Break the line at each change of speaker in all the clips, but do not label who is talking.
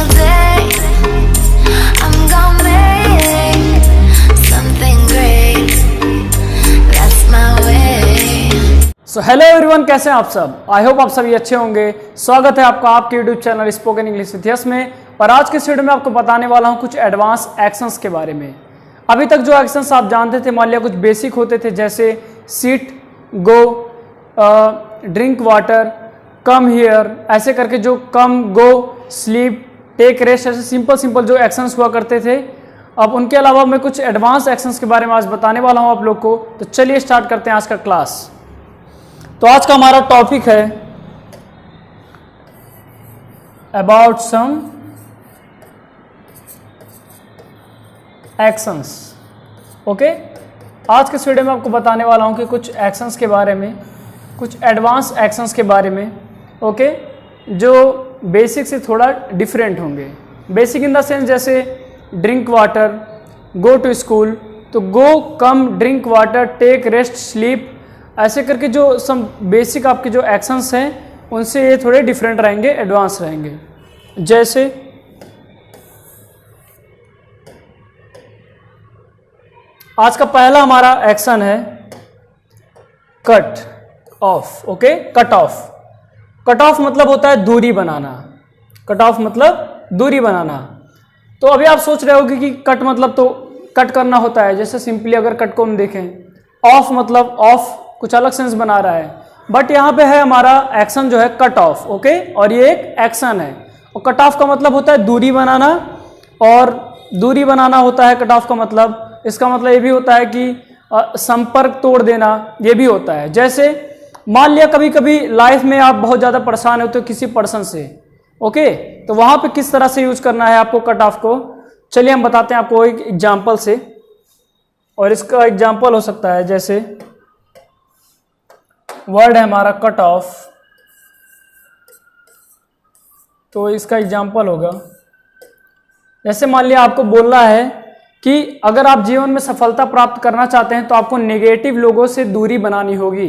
single day I'm gonna make something great. That's my way.
So hello everyone, कैसे हैं आप सब। I hope आप सभी अच्छे होंगे। स्वागत है आपका आपके YouTube channel spoken English with yes में। और आज के इस वीडियो में आपको बताने वाला हूं कुछ एडवांस एक्शंस के बारे में। अभी तक जो एक्शंस आप जानते थे, मान लिया कुछ बेसिक होते थे, जैसे seat, go, drink water, come here, ऐसे करके जो कम, गो, स्लीप, टेक रेस्ट, ऐसे सिंपल सिंपल जो एक्शंस हुआ करते थे। अब उनके अलावा मैं कुछ एडवांस एक्शंस के बारे में आज बताने वाला हूं आप लोग को। तो चलिए स्टार्ट करते हैं आज का क्लास। तो आज का हमारा टॉपिक है अबाउट सम एक्शंस। ओके, आज के इस वीडियो में आपको बताने वाला हूं कि कुछ एक्शंस के बारे में, कुछ एडवांस एक्शंस के बारे में। ओके, जो बेसिक से थोड़ा डिफरेंट होंगे। बेसिक इन द सेंस जैसे drink water, go to school, तो go, come, drink water, take rest, sleep, ऐसे करके जो सम बेसिक आपके जो एक्शंस हैं उनसे ये थोड़े डिफरेंट रहेंगे, एडवांस रहेंगे। जैसे आज का पहला हमारा एक्शन है cut off. Okay, cut off. Cut off मतलब होता है दूरी बनाना। कट ऑफ मतलब दूरी बनाना। तो अभी आप सोच रहे होगे कि कट मतलब तो कट करना होता है। जैसे सिंपली अगर कट को हम देखें, ऑफ मतलब ऑफ कुछ अलग सेंस बना रहा है, बट यहाँ पे है हमारा एक्शन जो है कट ऑफ। ओके, और ये एक एक्शन है। और कट ऑफ का मतलब होता है दूरी बनाना, और दूरी बनाना होता है कट ऑफ का मतलब। इसका मतलब ये भी होता है कि संपर्क तोड़ देना, ये भी होता है। जैसे मान लिया कभी कभी लाइफ में आप बहुत ज़्यादा परेशान होते हो किसी पर्सन से। ओके, तो वहाँ पे किस तरह से यूज करना है आपको कट ऑफ को, चलिए हम बताते हैं आपको एक एग्जाम्पल से। और इसका एग्जाम्पल हो सकता है, जैसे वर्ड है हमारा कट ऑफ, तो इसका एग्जाम्पल होगा, जैसे मान लिया आपको बोलना है कि अगर आप जीवन में सफलता प्राप्त करना चाहते हैं तो आपको नेगेटिव लोगों से दूरी बनानी होगी,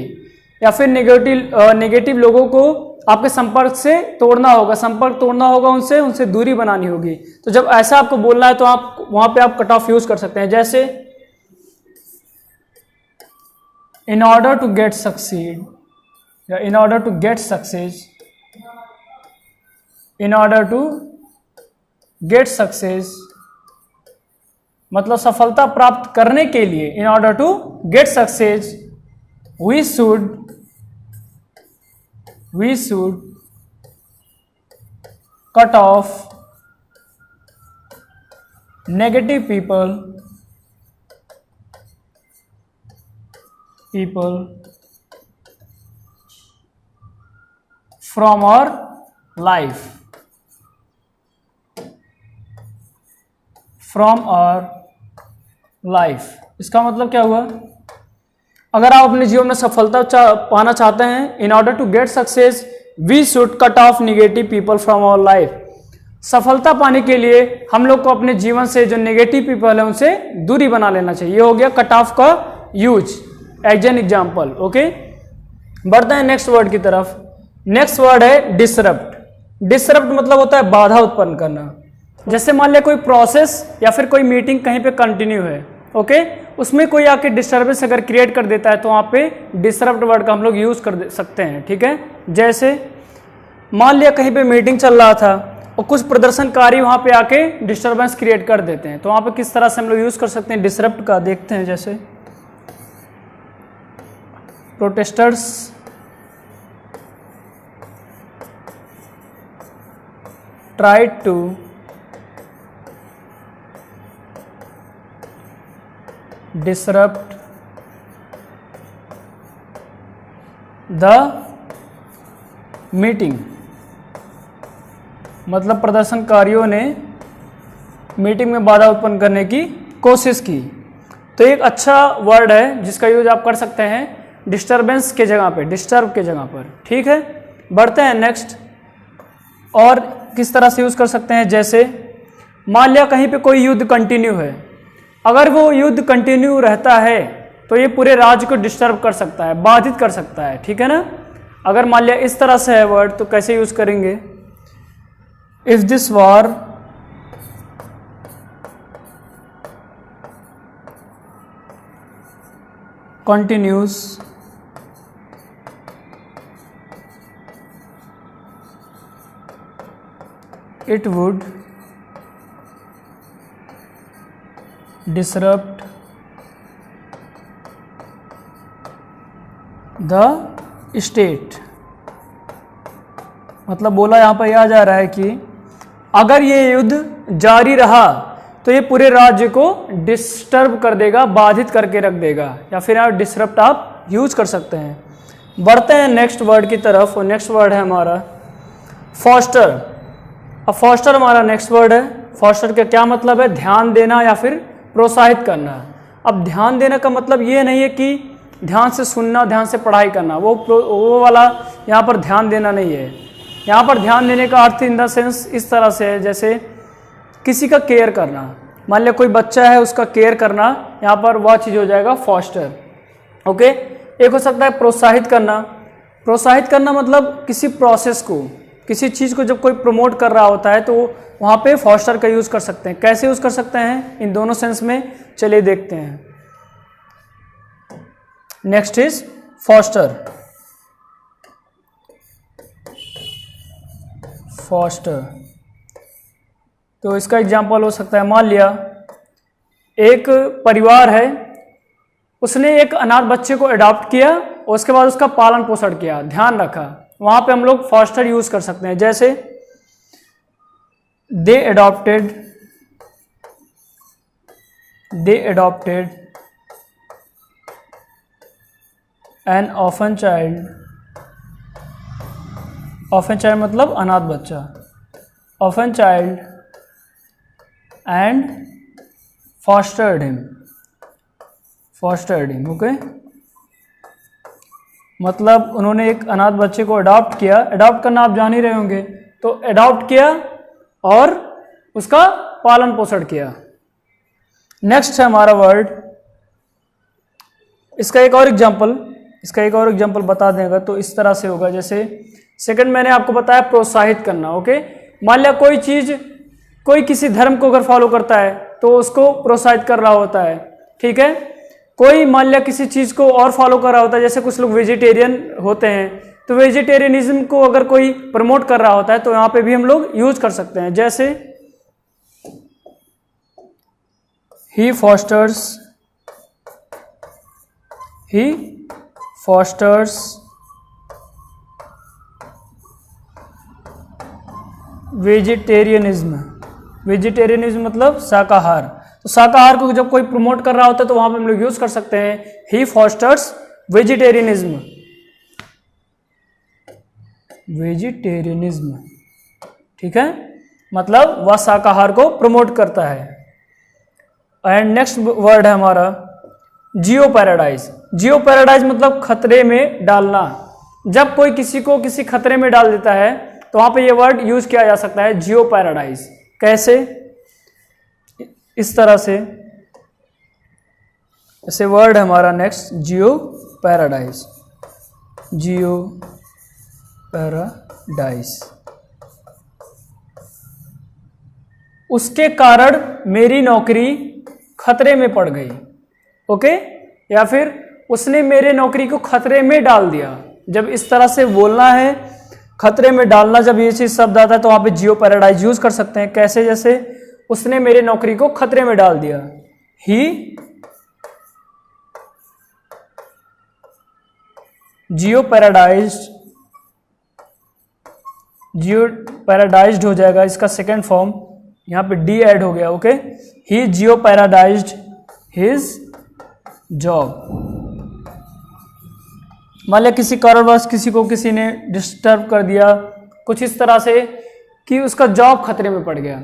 या फिर नेगेटिव लोगों को आपके संपर्क से तोड़ना होगा, संपर्क तोड़ना होगा उनसे दूरी बनानी होगी। तो जब ऐसा आपको बोलना है तो आप वहां पे आप कट ऑफ यूज कर सकते हैं। जैसे in order to get succeed, या in order to get success, in order to get success मतलब सफलता प्राप्त करने के लिए, in order to get success we should cut off negative people from our life, इसका मतलब क्या हुआ, अगर आप अपने जीवन में सफलता पाना चाहते हैं, in order to get success we should cut off negative people from our life. सफलता पाने के लिए हम लोग को अपने जीवन से जो नेगेटिव पीपल है उनसे दूरी बना लेना चाहिए। ये हो गया कट ऑफ का use as an example. Okay, बढ़ते हैं नेक्स्ट वर्ड की तरफ। नेक्स्ट वर्ड है डिसरप्ट। डिसरप्ट मतलब होता है बाधा उत्पन्न करना। जैसे मान लिया कोई प्रोसेस या फिर कोई मीटिंग कहीं पे कंटिन्यू है, ओके, उसमें कोई आके डिस्टर्बेंस अगर क्रिएट कर देता है तो वहाँ पे डिसरप्ट वर्ड का हम लोग यूज कर सकते हैं। ठीक है, जैसे मान लिया कहीं पे मीटिंग चल रहा था और कुछ प्रदर्शनकारी वहाँ पे आके डिस्टर्बेंस क्रिएट कर देते हैं, तो वहाँ पे किस तरह से हम लोग यूज कर सकते हैं डिसरप्ट का, देखते हैं। जैसे protesters tried to disrupt the meeting, मतलब प्रदर्शनकारियों ने मीटिंग में बाधा उत्पन्न करने की कोशिश की। तो एक अच्छा वर्ड है जिसका यूज आप कर सकते हैं डिस्टर्बेंस के जगह पे, डिस्टर्ब के जगह पर। ठीक है, बढ़ते हैं नेक्स्ट। और किस तरह से यूज कर सकते हैं, जैसे मान लिया कहीं पे कोई युद्ध कंटिन्यू है, अगर वो युद्ध कंटिन्यू रहता है तो ये पूरे राज्य को डिस्टर्ब कर सकता है, बाधित कर सकता है। ठीक है ना, अगर मान लिया इस तरह से है वर्ड तो कैसे यूज करेंगे, if this war continues, it would disrupt the state। मतलब बोला यहाँ पर यह जा रहा है कि अगर ये युद्ध जारी रहा तो ये पूरे राज्य को डिस्टर्ब कर देगा, बाधित करके रख देगा, या फिर आप डिसरप्ट आप यूज कर सकते हैं। बढ़ते हैं नेक्स्ट वर्ड की तरफ, और नेक्स्ट वर्ड है हमारा फॉस्टर। अब फॉस्टर हमारा नेक्स्ट वर्ड है। फॉस्टर का क्या मतलब है? ध्यान देना या फिर प्रोत्साहित करना। अब ध्यान देना का मतलब ये नहीं है कि ध्यान से सुनना, ध्यान से पढ़ाई करना, वो वाला यहाँ पर ध्यान देना नहीं है। यहाँ पर ध्यान देने का अर्थ इन द सेंस इस तरह से है, जैसे किसी का केयर करना। मान लिया कोई बच्चा है, उसका केयर करना, यहाँ पर वह चीज़ हो जाएगा फॉस्टर। ओके, एक हो सकता है प्रोत्साहित करना। प्रोत्साहित करना मतलब किसी प्रोसेस को, किसी चीज़ को जब कोई प्रमोट कर रहा होता है तो वहाँ पे फॉस्टर का यूज़ कर सकते हैं। कैसे यूज़ कर सकते हैं इन दोनों सेंस में, चलिए देखते हैं। Next is foster. फॉस्टर तो इसका एग्जाम्पल हो सकता है, मान लिया एक परिवार है, उसने एक अनाथ बच्चे को अडॉप्ट किया और उसके बाद उसका पालन पोषण किया, ध्यान रखा, वहां पे हम लोग फॉस्टर यूज कर सकते हैं। जैसे they adopted an orphan child. Orphan child मतलब अनाथ बच्चा। Orphan child and fostered him. Okay, मतलब उन्होंने एक अनाथ बच्चे को अडॉप्ट किया। अडॉप्ट करना आप जान ही रहे होंगे, तो अडॉप्ट किया और उसका पालन पोषण किया। नेक्स्ट है हमारा वर्ड, इसका एक और एग्जांपल बता देगा तो इस तरह से होगा। जैसे सेकंड मैंने आपको बताया प्रोत्साहित करना। ओके, मान लिया कोई किसी धर्म को अगर फॉलो करता है तो उसको प्रोत्साहित कर रहा होता है, ठीक है। कोई मान लिया किसी चीज़ को और फॉलो कर रहा होता है, जैसे कुछ लोग वेजिटेरियन होते हैं, तो वेजिटेरियनिज्म को अगर कोई प्रमोट कर रहा होता है तो यहाँ पे भी हम लोग यूज कर सकते हैं। जैसे ही फॉस्टर्स वेजिटेरियनिज्म मतलब शाकाहार। तो शाकाहार को जब कोई प्रमोट कर रहा होता है तो वहां पे हम लोग यूज कर सकते हैं ही फॉस्टर्स वेजिटेरियनिज्म। ठीक है, मतलब वह शाकाहार को प्रमोट करता है। एंड नेक्स्ट वर्ड है हमारा जियो पैराडाइज मतलब खतरे में डालना। जब कोई किसी को किसी खतरे में डाल देता है तो वहां पे ये वर्ड यूज किया जा सकता है जियो पैराडाइज। कैसे? इस तरह से, ऐसे वर्ड है हमारा नेक्स्ट जियो पैराडाइज। उसके कारण मेरी नौकरी खतरे में पड़ गई। ओके, या फिर उसने मेरे नौकरी को खतरे में डाल दिया। जब इस तरह से बोलना है, खतरे में डालना, जब ये चीज शब्द आता है तो वहां पे जियो पैराडाइज यूज कर सकते हैं। कैसे? जैसे उसने मेरे नौकरी को खतरे में डाल दिया। ही जियो पैराडाइज्ड हो जाएगा, इसका सेकेंड फॉर्म यहाँ पे डी ऐड हो गया। ओके, ही जियो पैराडाइज्ड हिज जॉब। मान लिया किसी कारणवश किसी को किसी ने डिस्टर्ब कर दिया कुछ इस तरह से कि उसका जॉब खतरे में पड़ गया,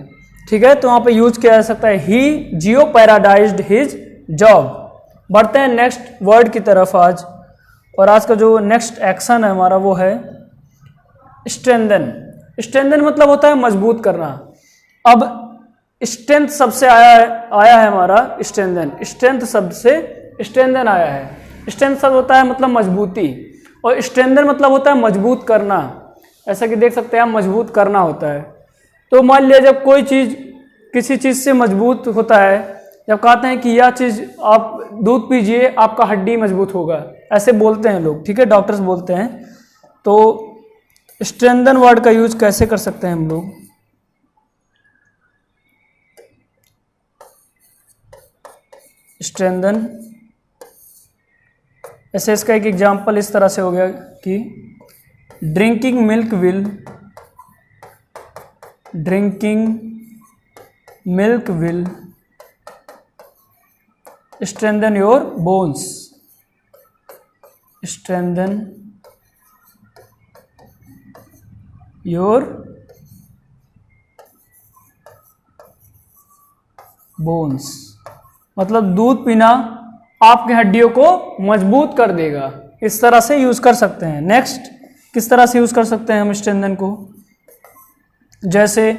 ठीक है, तो वहां पे यूज किया जा सकता है ही जियो पैराडाइज्ड हिज जॉब। बढ़ते हैं नेक्स्ट वर्ड की तरफ आज, और आज का जो नेक्स्ट एक्शन है हमारा वो है स्ट्रेंथन मतलब होता है मजबूत करना। अब स्ट्रेंथ सबसे आया है हमारा स्ट्रेंथ शब्द से स्ट्रेंथन आया है। स्ट्रेंथ शब्द होता है मतलब मजबूती, और स्ट्रेंथन मतलब होता है मजबूत करना। ऐसा कि देख सकते हैं आप, मजबूत करना होता है। तो मान लिया जब कोई चीज़ किसी चीज़ से मजबूत होता है, जब कहते हैं कि यह चीज़ आप दूध पीजिए आपका हड्डी मजबूत होगा, ऐसे बोलते हैं लोग, ठीक है, डॉक्टर्स बोलते हैं। तो स्ट्रेंथन वर्ड का यूज कैसे कर सकते हैं हम लोग? स्ट्रेंथन, ऐसे इसका एक एग्जांपल इस तरह से हो गया कि drinking milk will strengthen your bones, strengthen your bones, मतलब दूध पीना आपकी हड्डियों को मजबूत कर देगा। इस तरह से यूज कर सकते हैं। नेक्स्ट, किस तरह से यूज कर सकते हैं हम स्ट्रेंथन को? जैसे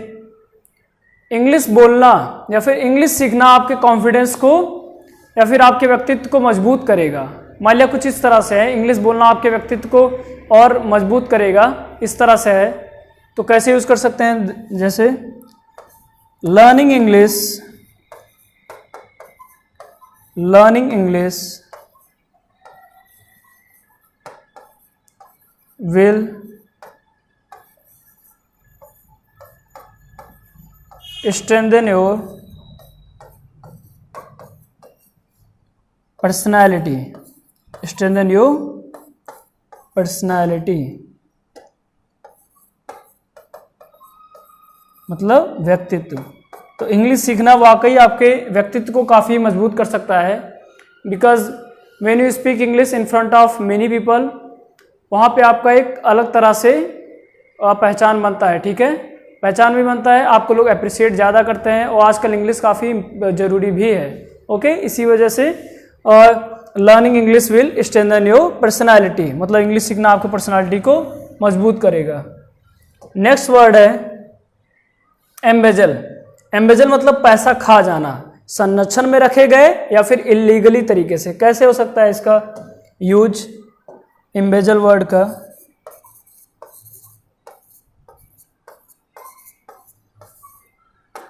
इंग्लिश बोलना या फिर इंग्लिश सीखना आपके कॉन्फिडेंस को या फिर आपके व्यक्तित्व को मजबूत करेगा। मान लिया कुछ इस तरह से है, इंग्लिश बोलना आपके व्यक्तित्व को और मजबूत करेगा, इस तरह से है। तो कैसे यूज कर सकते हैं? जैसे learning English will strengthen your personality, strengthen your personality, मतलब व्यक्तित्व। तो इंग्लिश सीखना वाकई आपके व्यक्तित्व को काफ़ी मजबूत कर सकता है, because when you speak English in front of many people, वहाँ पे आपका एक अलग तरह से पहचान बनता है, ठीक है, पहचान भी बनता है, आपको लोग अप्रिशिएट ज़्यादा करते हैं और आजकल इंग्लिश काफ़ी ज़रूरी भी है। ओके, इसी वजह से learning English will strengthen your personality, मतलब इंग्लिश सीखना आपकी पर्सनालिटी को मजबूत करेगा। नेक्स्ट वर्ड है एम्बेजल। एम्बेजल मतलब पैसा खा जाना, संरक्षण में रखे गए या फिर इलीगली तरीके से। कैसे हो सकता है इसका यूज एम्बेजल वर्ड का?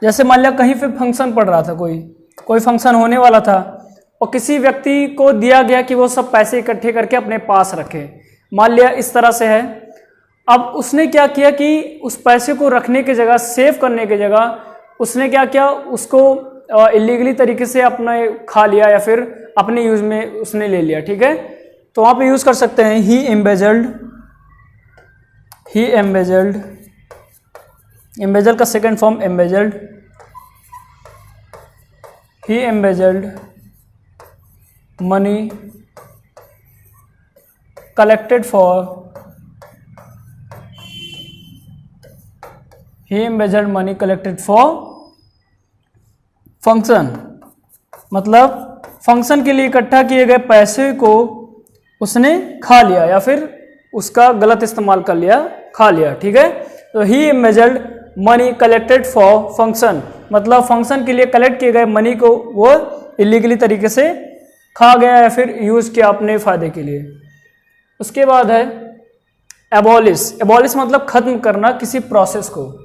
जैसे मान लिया कहीं पे फंक्शन पड़ रहा था, कोई फंक्शन होने वाला था और किसी व्यक्ति को दिया गया कि वो सब पैसे इकट्ठे करके अपने पास रखे, मान लिया इस तरह से है। अब उसने क्या किया कि उस पैसे को रखने की जगह, सेव करने की जगह, उसने क्या किया, उसको इलीगली तरीके से अपने खा लिया या फिर अपने यूज में उसने ले लिया, ठीक है। तो वहाँ पे यूज कर सकते हैं ही एम्बेजल्ड, एम्बेजल का second form embezzled, he embezzled money collected for, he embezzled money collected for function, मतलब फंक्शन के लिए इकट्ठा किए गए पैसे को उसने खा लिया या फिर उसका गलत इस्तेमाल कर लिया, खा लिया, ठीक है। तो he embezzled money collected for function, मतलब फंक्शन के लिए कलेक्ट किए गए मनी को वो इलीगली तरीके से खा गया या फिर यूज किया अपने फायदे के लिए। उसके बाद है एबॉलिश। एबॉलिश मतलब खत्म करना किसी प्रोसेस को।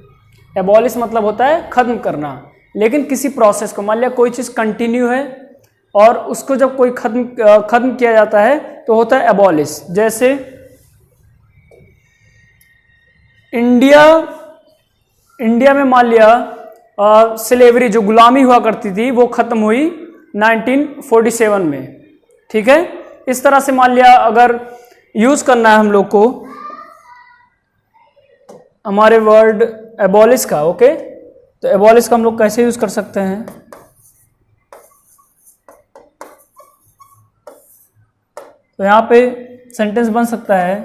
एबॉलिश मतलब होता है खत्म करना, लेकिन किसी प्रोसेस को। मान लिया कोई चीज़ कंटिन्यू है और उसको जब कोई खत्म किया जाता है तो होता है एबॉलिश। जैसे इंडिया में मान लिया स्लेवरी, जो गुलामी हुआ करती थी, वो खत्म हुई 1947 में, ठीक है। इस तरह से मान लिया अगर यूज करना है हम लोग को हमारे वर्ड एबॉलिश का, ओके, तो एबॉलिश का हम लोग कैसे यूज कर सकते हैं? तो यहाँ पे सेंटेंस बन सकता है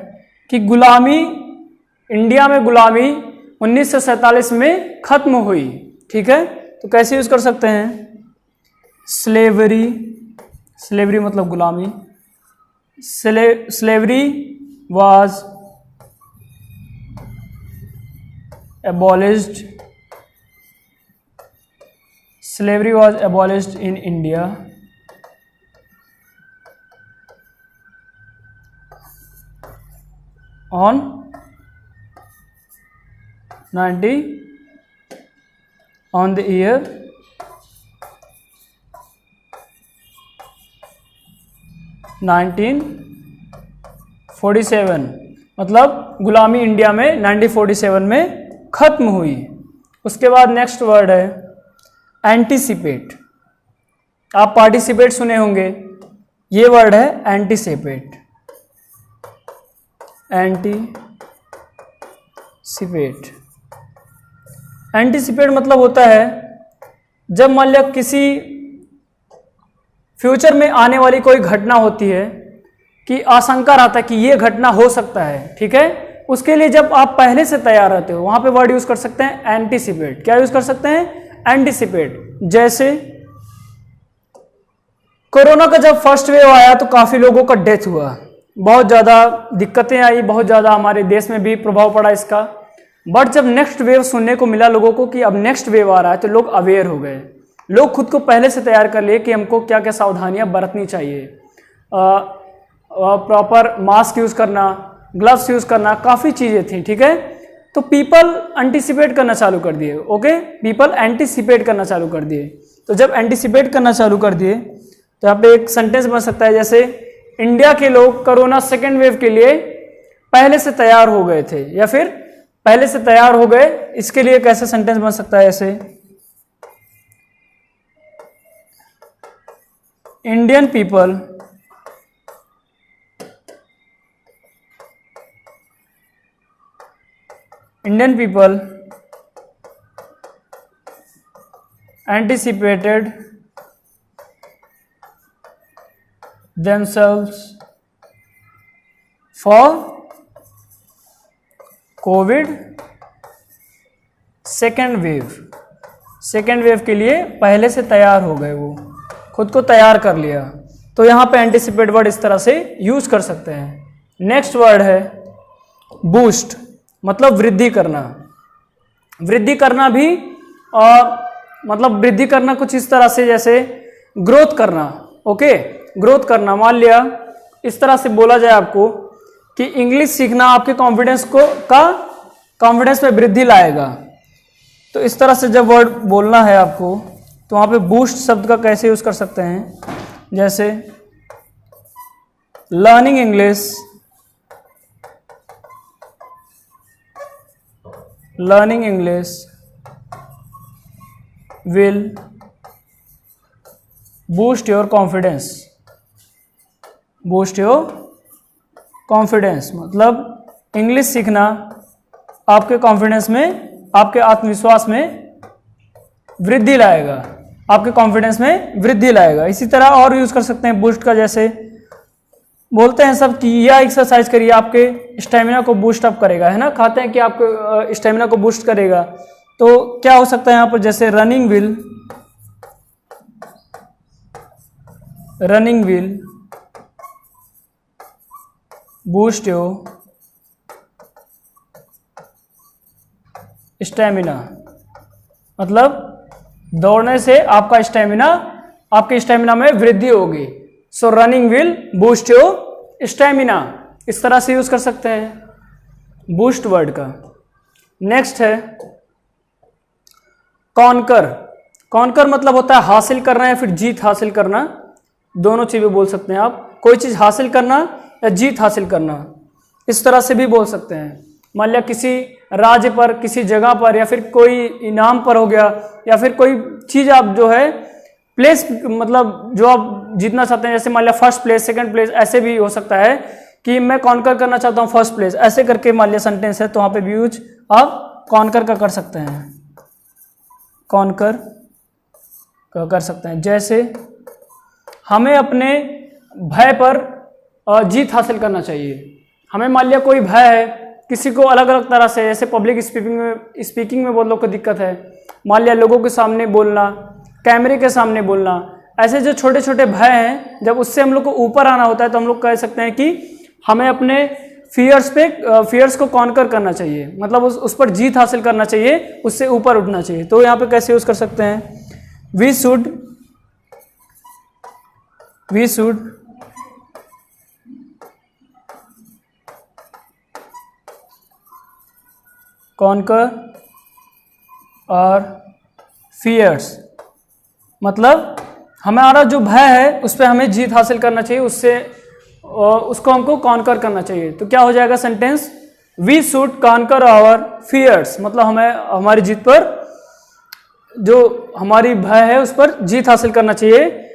कि गुलामी, इंडिया में गुलामी 1947 में खत्म हुई, ठीक है। तो कैसे यूज कर सकते हैं? स्लेवरी मतलब गुलामी, slavery was abolished, slavery was abolished in India on 1947 on the year 1947, मतलब गुलामी इंडिया में 1947 में खत्म हुई। उसके बाद नेक्स्ट वर्ड है एंटीसिपेट। आप पार्टिसिपेट सुने होंगे, ये वर्ड है एंटीसिपेट। एंटीसिपेट, एंटीसिपेट मतलब होता है जब मान लिया किसी फ्यूचर में आने वाली कोई घटना होती है कि आशंका रहता है कि ये घटना हो सकता है, ठीक है, उसके लिए जब आप पहले से तैयार रहते हो वहां पे वर्ड यूज कर सकते हैं एंटीसिपेट। क्या यूज कर सकते हैं? एंटीसिपेट। जैसे कोरोना का जब फर्स्ट वेव आया तो काफी लोगों का डेथ हुआ, बहुत ज्यादा दिक्कतें आई, बहुत ज्यादा हमारे देश में भी प्रभाव पड़ा इसका। बट जब नेक्स्ट वेव सुनने को मिला लोगों को कि अब नेक्स्ट वेव आ रहा है, तो लोग अवेयर हो गए, लोग खुद को पहले से तैयार कर लिए कि हमको क्या क्या सावधानियां बरतनी चाहिए। प्रॉपर मास्क यूज करना, ग्लव्स यूज करना, काफी चीजें थी, ठीक है। तो पीपल एंटीसिपेट करना चालू कर दिए। ओके, पीपल एंटीसिपेट करना चालू कर दिए। तो जब एंटीसिपेट करना चालू कर दिए तो यहाँ पे एक सेंटेंस बन सकता है जैसे इंडिया के लोग कोरोना सेकेंड वेव के लिए पहले से तैयार हो गए थे, या फिर पहले से तैयार हो गए। इसके लिए कैसे सेंटेंस बन सकता है? ऐसे Indian people anticipated themselves for Covid second wave के लिए पहले से तैयार हो गए, वो खुद को तैयार कर लिया। तो यहाँ पे एंटीसिपेट वर्ड इस तरह से यूज कर सकते हैं। नेक्स्ट वर्ड है बूस्ट, मतलब वृद्धि करना। वृद्धि करना भी मतलब वृद्धि करना कुछ इस तरह से जैसे ग्रोथ करना। ओके, ग्रोथ करना। मान लिया इस तरह से बोला जाए आपको कि इंग्लिश सीखना आपके कॉन्फिडेंस में वृद्धि लाएगा, तो इस तरह से जब वर्ड बोलना है आपको तो वहां पे बूस्ट शब्द का कैसे यूज कर सकते हैं? जैसे learning English will boost your confidence, मतलब इंग्लिश सीखना आपके कॉन्फिडेंस में, आपके आत्मविश्वास में वृद्धि लाएगा, आपके कॉन्फिडेंस में वृद्धि लाएगा। इसी तरह और यूज कर सकते हैं बूस्ट का, जैसे बोलते हैं सब कि यह एक्सरसाइज करिए आपके स्टेमिना को बूस्ट अप करेगा, है ना, खाते हैं कि आपके स्टेमिना को बूस्ट करेगा। तो क्या हो सकता है यहां पर? जैसे running will boost your stamina, मतलब दौड़ने से आपके स्टेमिना में वृद्धि होगी। सो running will boost your stamina, इस तरह से यूज कर सकते हैं बूस्ट वर्ड का। नेक्स्ट है कॉन्कर मतलब होता है हासिल करना या फिर जीत हासिल करना, दोनों चीजें बोल सकते हैं आप। कोई चीज हासिल करना या जीत हासिल करना, इस तरह से भी बोल सकते हैं। मान लिया किसी राज्य पर, किसी जगह पर, या फिर कोई इनाम पर हो गया, या फिर कोई चीज आप जो है प्लेस, मतलब जो आप जीतना चाहते हैं, जैसे मान लिया फर्स्ट प्लेस, सेकंड प्लेस, ऐसे भी हो सकता है कि मैं कॉन्कर करना चाहता हूँ फर्स्ट प्लेस, ऐसे करके मान लिया सेंटेंस है, तो वहां पे भी यूज आप कॉन्कर का कर सकते हैं, कॉन्कर का कर सकते हैं। जैसे हमें अपने भय पर जीत हासिल करना चाहिए। हमें मान लिया कोई भय है, किसी को अलग अलग तरह से, जैसे पब्लिक स्पीकिंग में बहुत लोग को दिक्कत है, मान लिया लोगों के सामने बोलना, कैमरे के सामने बोलना, ऐसे जो छोटे छोटे भय हैं, जब उससे हम लोग को ऊपर आना होता है तो हम लोग कह सकते हैं कि हमें अपने फियर्स को कॉन्कर करना चाहिए, मतलब उस पर जीत हासिल करना चाहिए, उससे ऊपर उठना चाहिए। तो यहाँ पे कैसे यूज कर सकते हैं? We should conquer our fears मतलब हमारा जो भय है उस पर हमें जीत हासिल करना चाहिए, उसको हमको कॉन्कर करना चाहिए। तो क्या हो जाएगा sentence, we should conquer our fears, मतलब हमें हमारी जीत पर, जो हमारी भय है उस पर जीत हासिल करना चाहिए,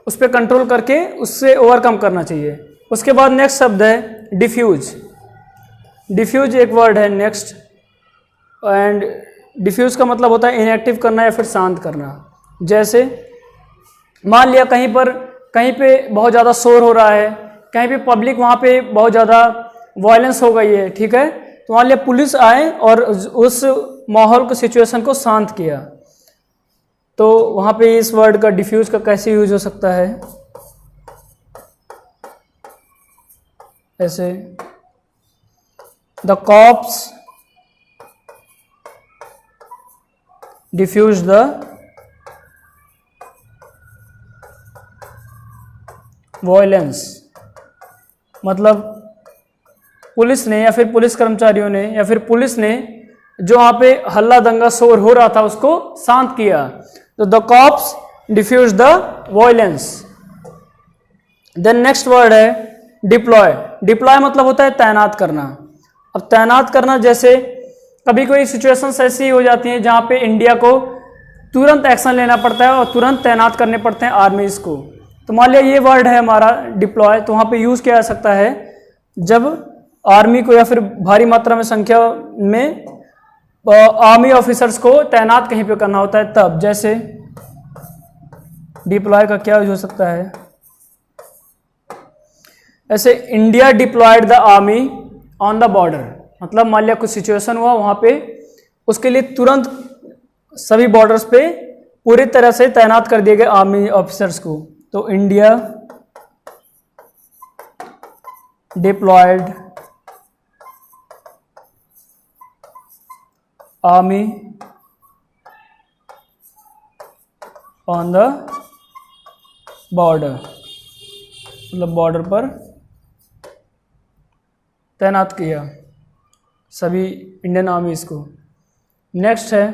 उस पर कंट्रोल करके उससे ओवरकम करना चाहिए। उसके बाद नेक्स्ट शब्द है डिफ्यूज। डिफ्यूज एक वर्ड है नेक्स्ट, एंड डिफ्यूज का मतलब होता है इनएक्टिव करना या फिर शांत करना। जैसे मान लिया कहीं पे बहुत ज़्यादा शोर हो रहा है, कहीं पे पब्लिक, वहाँ पे बहुत ज़्यादा वायलेंस हो गई है, ठीक है, तो मान लिया पुलिस आए और उस माहौल को, सिचुएशन को शांत किया, तो वहाँ पे इस वर्ड का डिफ्यूज का कैसे यूज हो सकता है, ऐसे the cops defuse the violence, मतलब पुलिस ने या फिर पुलिस कर्मचारियों ने या फिर पुलिस ने जो वहाँ पे हल्ला दंगा शोर हो रहा था उसको शांत किया। तो the cops defuse the violence. Then next word है डिप्लॉय। डिप्लॉय मतलब होता है तैनात करना। अब तैनात करना, जैसे कभी कोई सिचुएशंस ऐसी हो जाती हैं जहाँ पे इंडिया को तुरंत एक्शन लेना पड़ता है और तुरंत तैनात करने पड़ते हैं आर्मीज को। तो मान लिया ये वर्ड है हमारा डिप्लॉय, तो वहाँ पे यूज़ किया जा सकता है जब आर्मी को या फिर भारी मात्रा में संख्या में आर्मी ऑफिसर्स को तैनात कहीं पे करना होता है तब। जैसे डिप्लॉय का क्या यूज हो सकता है, ऐसे India deployed the army on the border, मतलब मान लिया कुछ सिचुएशन हुआ वहाँ पे, उसके लिए तुरंत सभी बॉर्डर्स पे पूरी तरह से तैनात कर दिए गए आर्मी ऑफिसर्स को। तो India deployed army on the border, मतलब बॉर्डर पर तैनात किया सभी इंडियन आर्मीज को। नेक्स्ट है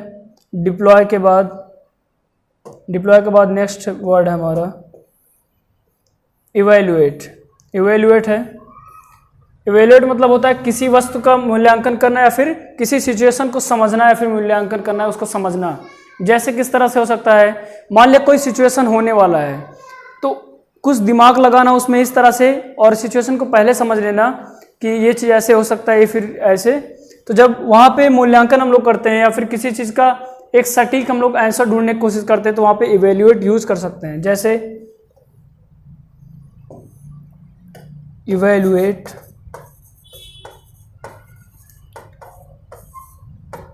डिप्लॉय के बाद नेक्स्ट वर्ड है हमारा इवैल्यूएट। इवैल्यूएट है, इवैल्यूएट मतलब होता है किसी वस्तु का मूल्यांकन करना या फिर किसी सिचुएशन को समझना या फिर मूल्यांकन करना, उसको समझना। जैसे किस तरह से हो सकता है, मान लिया कोई सिचुएशन होने वाला है तो कुछ दिमाग लगाना उसमें इस तरह से, और सिचुएशन को पहले समझ लेना कि ये चीज़ ऐसे हो सकता है, फिर ऐसे। तो जब वहाँ पे मूल्यांकन हम लोग करते हैं या फिर किसी चीज़ का एक सटीक हम लोग आंसर ढूंढने की कोशिश करते हैं तो वहाँ पे इवैल्यूएट यूज कर सकते हैं। जैसे इवैल्यूएट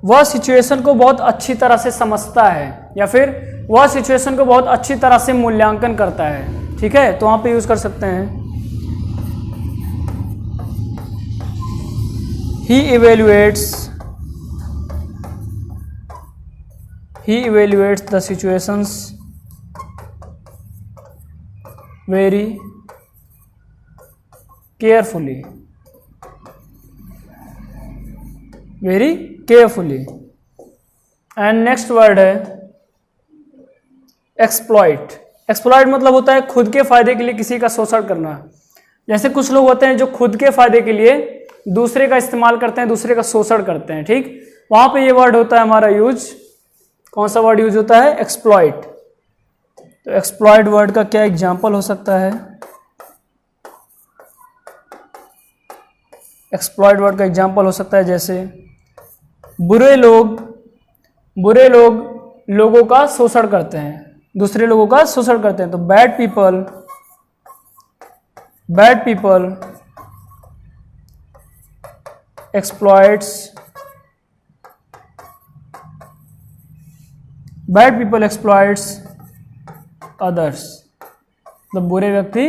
वह सिचुएशन को बहुत अच्छी तरह से समझता है या फिर वह सिचुएशन को बहुत अच्छी तरह से मूल्यांकन करता है, ठीक है, तो वहाँ पे यूज कर सकते हैं he evaluates the situations very carefully, and next word है exploit। एक्सप्लॉइट मतलब होता है खुद के फायदे के लिए किसी का शोषण करना। जैसे कुछ लोग होते हैं जो खुद के फायदे के लिए दूसरे का इस्तेमाल करते हैं, दूसरे का शोषण करते हैं, ठीक, वहां पे ये वर्ड होता है हमारा यूज। कौन सा वर्ड यूज होता है, एक्सप्लॉइट। तो एक्सप्लॉइट वर्ड का क्या एग्जाम्पल हो सकता है, एक्सप्लॉइट वर्ड का एग्जाम्पल हो सकता है जैसे बुरे लोग लोगों का शोषण करते हैं, दूसरे लोगों का शोषण करते हैं। तो बैड पीपल exploits others, तो बुरे व्यक्ति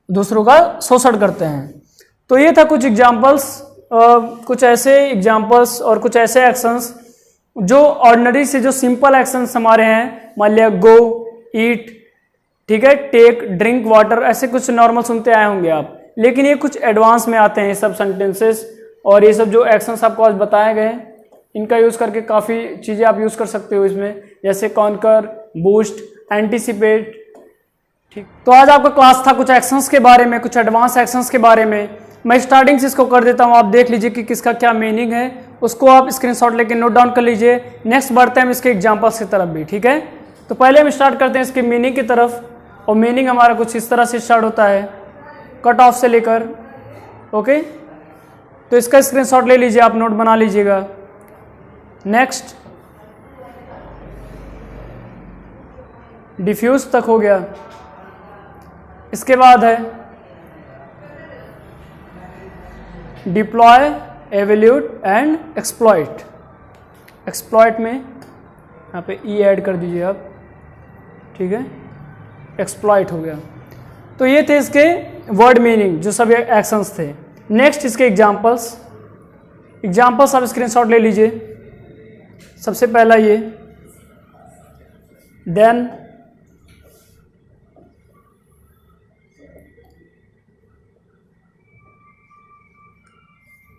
दूसरों का शोषण करते हैं। तो ये था कुछ एग्जाम्पल्स, कुछ ऐसे एग्जाम्पल्स और कुछ ऐसे एक्शंस जो ऑर्डिनरी से, जो सिंपल एक्शंस हमारे हैं, मान लिया गो, ईट, ठीक है, टेक, ड्रिंक वाटर, ऐसे कुछ नॉर्मल सुनते आए होंगे आप, लेकिन ये कुछ एडवांस में आते हैं ये सब सेंटेंसेस, और ये सब जो एक्शंस आपको आज बताए गए इनका यूज़ करके काफ़ी चीज़ें आप यूज़ कर सकते हो इसमें। जैसे कॉन्कर, बूस्ट, एंटीसिपेट। ठीक, तो आज आपका क्लास था कुछ एक्शंस के बारे में, कुछ एडवांस एक्शंस के बारे में। मैं स्टार्टिंग से इसको कर देता हूँ, आप देख लीजिए कि किसका क्या मीनिंग है, उसको आप स्क्रीनशॉट लेके नोट डाउन कर लीजिए। नेक्स्ट बढ़ते हैं हम इसके एग्जांपल्स की तरफ भी, ठीक है। तो पहले हम स्टार्ट करते हैं इसके मीनिंग की तरफ, और मीनिंग हमारा कुछ इस तरह से स्टार्ट होता है, कट ऑफ से लेकर, ओके। तो इसका स्क्रीनशॉट ले लीजिए, आप नोट बना लीजिएगा। नेक्स्ट डिफ्यूज तक हो गया। इसके बाद है deploy, evaluate and exploit. Exploit में यहाँ पे ई ऐड कर दीजिए आप, ठीक है। एक्सप्लॉइट हो गया। तो ये थे इसके वर्ड मीनिंग, जो सब एक्शंस थे। नेक्स्ट इसके एग्जाम्पल्स आप स्क्रीनशॉट ले लीजिए। सबसे पहला ये देन,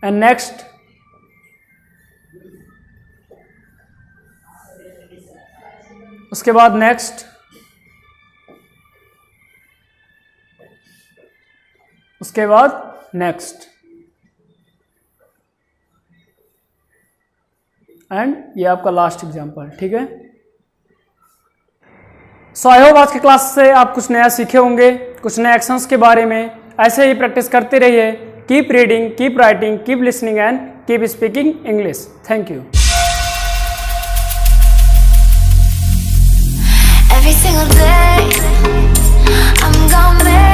एंड नेक्स्ट, उसके बाद नेक्स्ट, उसके बाद नेक्स्ट, एंड ये आपका लास्ट एग्जाम्पल, ठीक है। सो आई होप आज की क्लास से आप कुछ नया सीखे होंगे, कुछ नए एक्शंस के बारे में। ऐसे ही प्रैक्टिस करते रहिए। Keep reading, keep writing, keep listening and keep speaking English. Thank you.
Every single day I'm gonna make